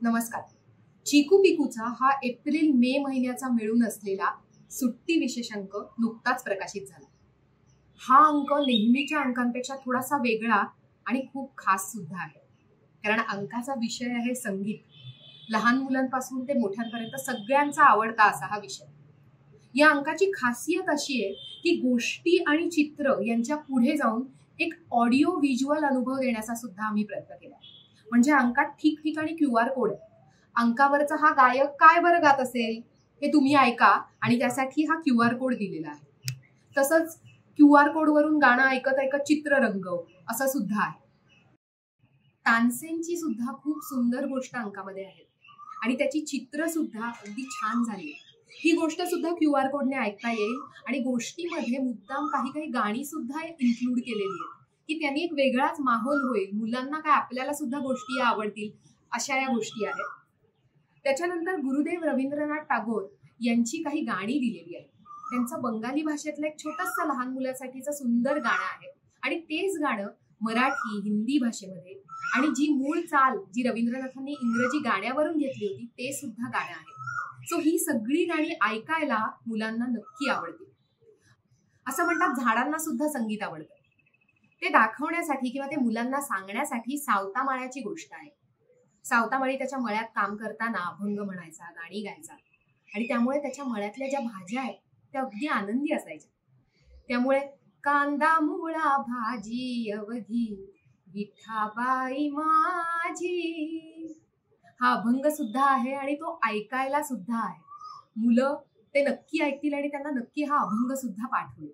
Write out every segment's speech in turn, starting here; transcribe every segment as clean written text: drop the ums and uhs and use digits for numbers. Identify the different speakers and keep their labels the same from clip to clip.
Speaker 1: नमस्कार. चिकू पिकूचा हा एप्रिल मे महिन्याचा मिळून असलेला सुट्टी विशेषांक नुकताच प्रकाशित झाला. हा अंक नेहमीच्या अंकांपेक्षा थोडासा वेगळा आणि खूप खास सुद्धा आहे, कारण अंकाचा विषय आहे संगीत. लहान मुलांपासून ते मोठ्यांपर्यंत सगळ्यांचा आवडता असा हा विषय. या अंकाची खासियत अशी आहे की गोष्टी आणि चित्र यांच्या पुढे जाऊन एक ऑडिओ व्हिज्युअल अनुभव देण्याचा सुद्धा आम्ही प्रयत्न केला. म्हणजे अंकात ठिकठिकाणी QR कोड आहे. अंकावरचा हा गायक काय बरं गात असेल हे तुम्ही ऐका आणि त्यासाठी हा QR कोड दिलेला आहे. तसंच QR कोडवरून गाणं ऐकत ऐकत चित्र रंगव असं सुद्धा आहे. तानसेनची सुद्धा खूप सुंदर गोष्ट अंकामध्ये आहे आणि त्याची चित्र सुद्धा अगदी छान झाली. ही गोष्ट सुद्धा QR कोडने ऐकता येईल आणि गोष्टीमध्ये मुद्दाम काही काही गाणी सुद्धा इन्क्लूड केलेली आहेत की त्यांनी एक वेगळाच माहोल होईल. मुलांना काय आपल्याला सुद्धा गोष्टी आवडतील अशा या गोष्टी आहेत. त्याच्यानंतर गुरुदेव रवींद्रनाथ टागोर यांची काही गाणी दिलेली आहेत. त्यांचं बंगाली भाषेतलं एक छोटंसं लहान मुलासाठीचं सुंदर गाणं आहे आणि तेच गाणं मराठी हिंदी भाषेमध्ये आणि जी मूळ चाल जी रवींद्रनाथांनी इंग्रजी गाण्यावरून घेतली होती ते सुद्धा गाणं आहे. सो ही सगळी गाणी ऐकायला मुलांना नक्की आवडतील. असं म्हणतात झाडांना सुद्धा संगीत आवडतं. ते दाखवण्यासाठी किंवा ते मुलांना सांगण्यासाठी सावतामाळ्याची गोष्ट आहे. सावतामाळी त्याच्या मळ्यात काम करताना अभंग म्हणायचा, गाणी गायचा आणि त्यामुळे त्याच्या मळ्यातल्या ज्या भाज्या आहेत त्या अगदी आनंदी असायच्या. त्यामुळे कांदा मुळा भाजी अवघी विठाबाई माझी हा अभंग सुद्धा आहे आणि तो ऐकायला सुद्धा आहे. मुलं ते नक्की ऐकतील आणि त्यांना नक्की हा अभंग सुद्धा पाठ होईल.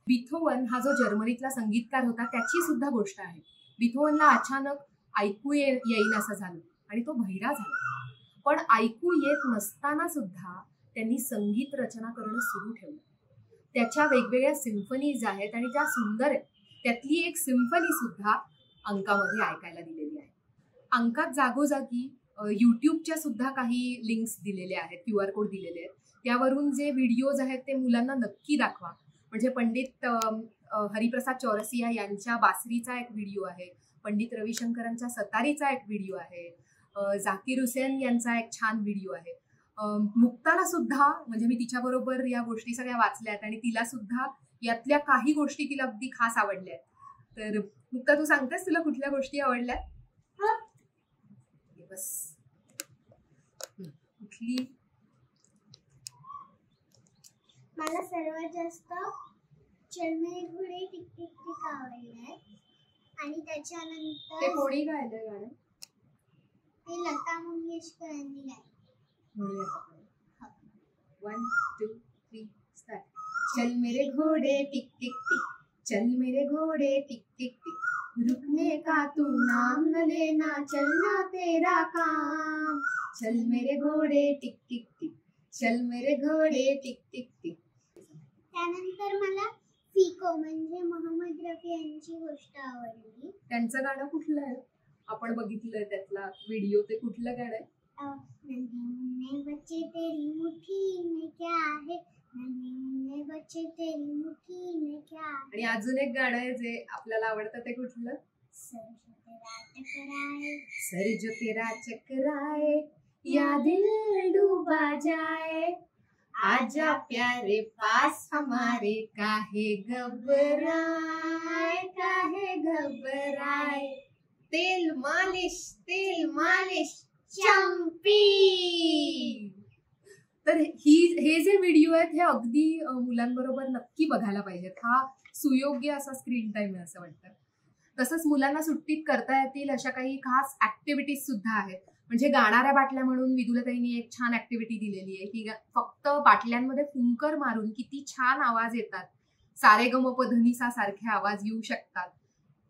Speaker 1: बिथोवन हा जो जर्मनीतला संगीतकार होता त्याची सुद्धा गोष्ट आहे. बिथोवनला अचानक ऐकू येईन असं झालं आणि तो बहिरा झाला. पण ऐकू येत नसताना सुद्धा त्यांनी संगीत रचना करणं सुरू ठेवलं. त्याच्या वेगवेगळ्या सिम्फनीज आहेत आणि त्या सुंदर आहेत. त्यातली एक सिम्फनी सुद्धा अंकामध्ये ऐकायला दिलेली आहे. अंकात जागोजागी युट्यूबच्या सुद्धा काही लिंक्स दिलेले आहेत, QR कोड दिलेले आहेत. त्यावरून जे व्हिडिओज आहेत ते मुलांना नक्की दाखवा. म्हणजे पंडित हरिप्रसाद चौरसिया यांच्या बासरीचा एक व्हिडिओ आहे, पंडित रविशंकरांच्या सतारीचा एक व्हिडिओ आहे, झाकीर हुसेन यांचा एक छान व्हिडिओ आहे. मुक्ताला सुद्धा, म्हणजे मी तिच्याबरोबर या गोष्टी सगळ्या वाचल्यात आणि तिला सुद्धा यातल्या काही गोष्टी तिला अगदी खास आवडल्या आहेत. तर मुक्ता, तू सांगतेस तुला कुठल्या गोष्टी आवडल्यात? बस कुठली?
Speaker 2: मला सर्वात जास्त चल मेरे घोडे टिक टिक टिक आवडले आणि त्याच्यानंतर
Speaker 1: ते कोणी गायलं गाणं?
Speaker 2: ते लता मंगेशकर यांनी गायलं.
Speaker 1: 1 2 3 स्टार्ट. चल मेरे घोड़े टिक टिक टिक, चल मेरे घोड़े टिक टिक टिक, रुकने का तू नाम न लेना, चलना तेरा काम. चल मेरे घोड़े टिक टिक टिक, चल मेरे घोड़े टिक टिक टिक.
Speaker 2: त्यानंतर मला फिको म्हणजे मोहम्मद रफी यांची गोष्ट आवडली.
Speaker 1: त्यांचं गाणं कुठलं आहे? आपण बघितलंय त्यातला व्हिडिओ. ते कुठलं गाणं आहे?
Speaker 2: नन्हे बच्चे तेरी मुट्ठी में क्या है, नन्हे बच्चे तेरी मुट्ठी में क्या है.
Speaker 1: आणि अजून एक गाणं आहे जे आपल्याला आवडतं, ते कुठलं? सर जो तेरा चकराए या दिल डूबा जाए, आजा प्यारे पास हमारे, काहे घबराए काहे घबराए, तेल मालिश चंपी. तर हे जे व्हिडिओ आहेत हे अगदी मुलांबरोबर नक्की बघायला पाहिजेत. हा सुयोग्य असा स्क्रीन टाइम आहे असं वाटतं. तसंच मुलांना सुट्टीत करता येतील अशा काही खास ऍक्टिव्हिटीज सुद्धा आहेत. म्हणजे गाणाऱ्या बाटल्या म्हणून विदुलताईंनी एक छान ऍक्टिव्हिटी दिलेली आहे की फक्त बाटल्यांमध्ये फुंकर मारून किती छान आवाज येतात, सारेगमपधनिसा सारखे आवाज येऊ शकतात.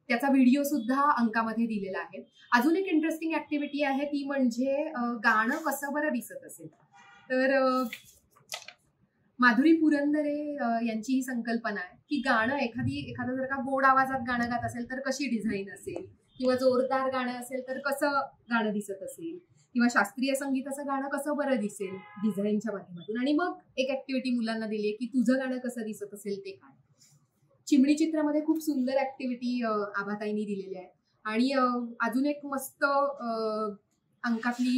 Speaker 1: त्याचा व्हिडिओ सुद्धा अंकामध्ये दिलेला आहे. अजून एक इंटरेस्टिंग ऍक्टिव्हिटी आहे ती म्हणजे गाणं कसं बरं दिसत असेल. तर माधुरी पुरंदरे यांची ही संकल्पना आहे की गाणं एखादं जर का गोड आवाजात गाणं गात असेल तर कशी डिझाईन असेल, किंवा जोरदार गाणं असेल तर कसं गाणं दिसत असेल, किंवा शास्त्रीय संगीताचं गाणं कसं बरं दिसेल डिझाईनच्या माध्यमातून. आणि मग एक ऍक्टिव्हिटी मुलांना दिली आहे की तुझं गाणं कसं दिसत असेल ते काय. चिमणी चित्रामध्ये खूप सुंदर ऍक्टिव्हिटी आभाताईंनी दिलेली आहे. आणि अजून एक मस्त अंकातलं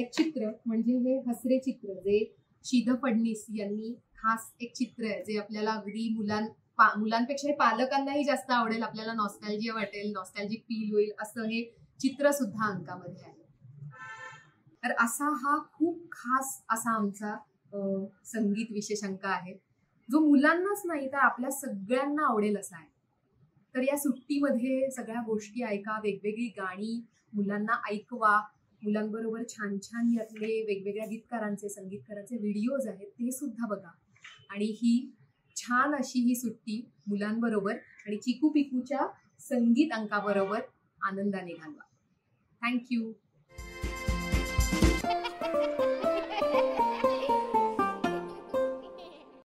Speaker 1: एक चित्र म्हणजे हे हसरे चित्र, जे शिध फडणीस यांनी खास एक चित्र आहे, जे आपल्याला अगदी मुलांपेक्षा पालकांनाही जास्त आवडेल, आपल्याला नॉस्टॅल्जिया वाटेल, नॉस्टॅल्जिक फील होईल असं हे चित्र सुद्धा अंकामध्ये आहे. तर असा हा खूप खास असा आमचा संगीत विशेष अंक आहे, जो मुलांनाच नाही तर आपल्या सगळ्यांना आवडेल असा आहे. तर या सुट्टीमध्ये सगळ्या गोष्टी ऐका, वेगवेगळी गाणी मुलांना ऐकवा, मुलांबरोबर छान छान यातले वेगवेगळ्या गीतकारांचे, संगीतकारांचे व्हिडिओज आहेत ते सुद्धा बघा. आणि ही छान अशी ही सुट्टी मुलांबरोबर आणि चिकू पिकूच्या संगीत अंकाबरोबर आनंदाने घालवा. थँक्यू.